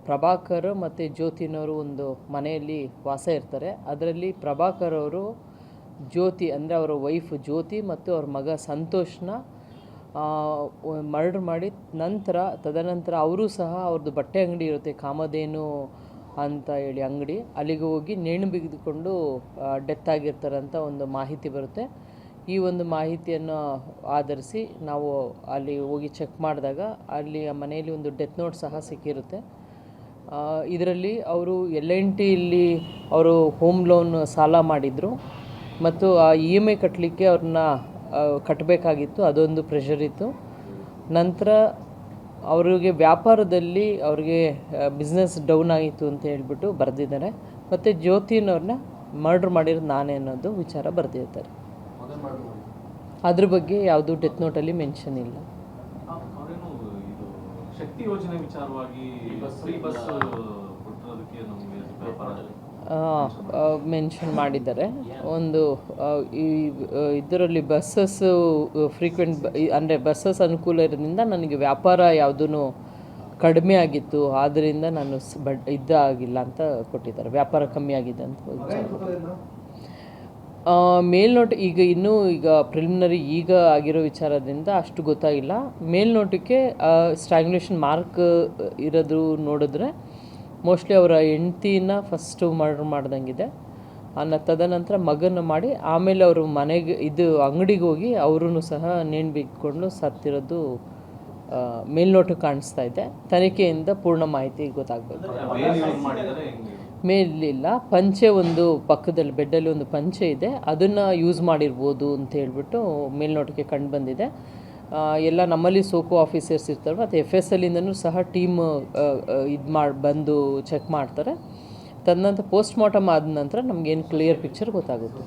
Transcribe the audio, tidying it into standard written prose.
ಪ್ರಭಾಕರ್ ಮತ್ತು ಜ್ಯೋತಿನವರು ಒಂದು ಮನೆಯಲ್ಲಿ ವಾಸ ಇರ್ತಾರೆ. ಅದರಲ್ಲಿ ಪ್ರಭಾಕರ್ ಅವರು ಜ್ಯೋತಿ ಅಂದರೆ ಅವರ ವೈಫ್ ಜ್ಯೋತಿ ಮತ್ತು ಅವ್ರ ಮಗ ಸಂತೋಷ್ನ ಮರ್ಡರ್ ಮಾಡಿ ತದನಂತರ ಅವರು ಸಹ ಅವ್ರದ್ದು ಬಟ್ಟೆ ಅಂಗಡಿ ಇರುತ್ತೆ, ಕಾಮಧೇನು ಅಂತ ಹೇಳಿ ಅಂಗಡಿ, ಅಲ್ಲಿಗೆ ಹೋಗಿ ನೇಣು ಬಿಗಿದುಕೊಂಡು ಡೆತ್ ಆಗಿರ್ತಾರಂತ ಒಂದು ಮಾಹಿತಿ ಬರುತ್ತೆ. ಈ ಒಂದು ಮಾಹಿತಿಯನ್ನು ಆಧರಿಸಿ ನಾವು ಅಲ್ಲಿ ಹೋಗಿ ಚೆಕ್ ಮಾಡಿದಾಗ ಅಲ್ಲಿ ಆ ಮನೆಯಲ್ಲಿ ಒಂದು ಡೆತ್ ನೋಟ್ ಸಹ ಸಿಕ್ಕಿರುತ್ತೆ. ಇದರಲ್ಲಿ ಅವರು L&Tಯಲ್ಲಿ ಅವರು ಹೋಮ್ ಲೋನ್ ಸಾಲ ಮಾಡಿದರು ಮತ್ತು ಆ EMI ಕಟ್ಟಲಿಕ್ಕೆ ಅವ್ರನ್ನ ಕಟ್ಟಬೇಕಾಗಿತ್ತು, ಅದೊಂದು ಪ್ರೆಷರ್ ಇತ್ತು. ನಂತರ ಅವರಿಗೆ ವ್ಯಾಪಾರದಲ್ಲಿ ಅವ್ರಿಗೆ ಬಿಸ್ನೆಸ್ ಡೌನ್ ಆಯಿತು ಅಂತ ಹೇಳ್ಬಿಟ್ಟು ಬರೆದಿದ್ದಾರೆ. ಮತ್ತು ಜ್ಯೋತಿನವ್ರನ್ನ ಮರ್ಡ್ರ್ ಮಾಡಿರೋದು ನಾನೇ ಅನ್ನೋದು ವಿಚಾರ ಬರೆದಿರ್ತಾರೆ. ಅದ್ರ ಬಗ್ಗೆ ಯಾವುದು ಡೆತ್ ನೋಟಲ್ಲಿ ಮೆನ್ಷನ್ ಇಲ್ಲ. ಶಕ್ತಿ ಯೋಜನೆ ವಿಚಾರವಾಗಿ ಮೆನ್ಷನ್ ಮಾಡಿದ್ದಾರೆ. ಒಂದು ಇದರಲ್ಲಿ ಬಸ್ಸಸ್ಸು ಫ್ರೀಕ್ವೆಂಟ್ ಅಂದರೆ ಬಸ್ಸಸ್ ಅನುಕೂಲ ಇರೋದ್ರಿಂದ ನನಗೆ ವ್ಯಾಪಾರ ಯಾವುದೂ ಕಡಿಮೆ ಆಗಿತ್ತು, ಆದ್ದರಿಂದ ನಾನು ಇದಾಗಿಲ್ಲ ಅಂತ ಕೊಟ್ಟಿದ್ದಾರೆ, ವ್ಯಾಪಾರ ಕಮ್ಮಿ ಆಗಿದೆ ಅಂತ. ಮೇಲ್ನೋಟ ಈಗ ಪ್ರಿಲಿಮಿನರಿ ಈಗ ಆಗಿರೋ ವಿಚಾರದಿಂದ ಅಷ್ಟು ಗೊತ್ತಾಗಿಲ್ಲ. ಮೇಲ್ನೋಟಕ್ಕೆ ಸ್ಟ್ರ್ಯಾಂಗ್ಯುಲೇಷನ್ ಮಾರ್ಕ್ ಇರೋದು ನೋಡಿದ್ರೆ ಮೋಸ್ಟ್ಲಿ ಅವರ ಹೆಂಡ್ತಿನ ಫಸ್ಟು ಮರ್ಡರ್ ಮಾಡ್ದಂಗಿದೆ. ತದನಂತರ ಮಗನ ಮಾಡಿ ಆಮೇಲೆ ಅವರು ಮನೆಗೆ ಅಂಗಡಿಗೆ ಹೋಗಿ ಅವರೂ ಸಹ ನೇಣು ಬಿಗಿಕೊಂಡು ಸತ್ತಿರೋದು ಮೇಲ್ನೋಟಕ್ಕೆ ಕಾಣಿಸ್ತಾ ಇದೆ. ತನಿಖೆಯಿಂದ ಪೂರ್ಣ ಮಾಹಿತಿ ಗೊತ್ತಾಗಬೇಕು. ಮೇಲಿಲ್ಲ, ಪಂಚೆ ಒಂದು ಪಕ್ಕದಲ್ಲಿ ಬೆಡ್ಡಲ್ಲಿ ಒಂದು ಪಂಚೆ ಇದೆ, ಅದನ್ನು ಯೂಸ್ ಮಾಡಿರ್ಬೋದು ಅಂತ ಹೇಳ್ಬಿಟ್ಟು ಮೇಲ್ನೋಟಕ್ಕೆ ಕಂಡು ಬಂದಿದೆ. ಎಲ್ಲ ನಮ್ಮಲ್ಲಿ ಸೋಕೋ ಆಫೀಸರ್ಸ್ ಇರ್ತಾರೆ ಮತ್ತು FSLಯಿಂದನೂ ಸಹ ಟೀಮ್ ಬಂದು ಚೆಕ್ ಮಾಡ್ತಾರೆ. ತದನಂತರ ಪೋಸ್ಟ್ ಮಾರ್ಟಮ್ ಆದ ನಂತರ ನಮಗೇನು ಕ್ಲಿಯರ್ ಪಿಕ್ಚರ್ ಗೊತ್ತಾಗುತ್ತೆ.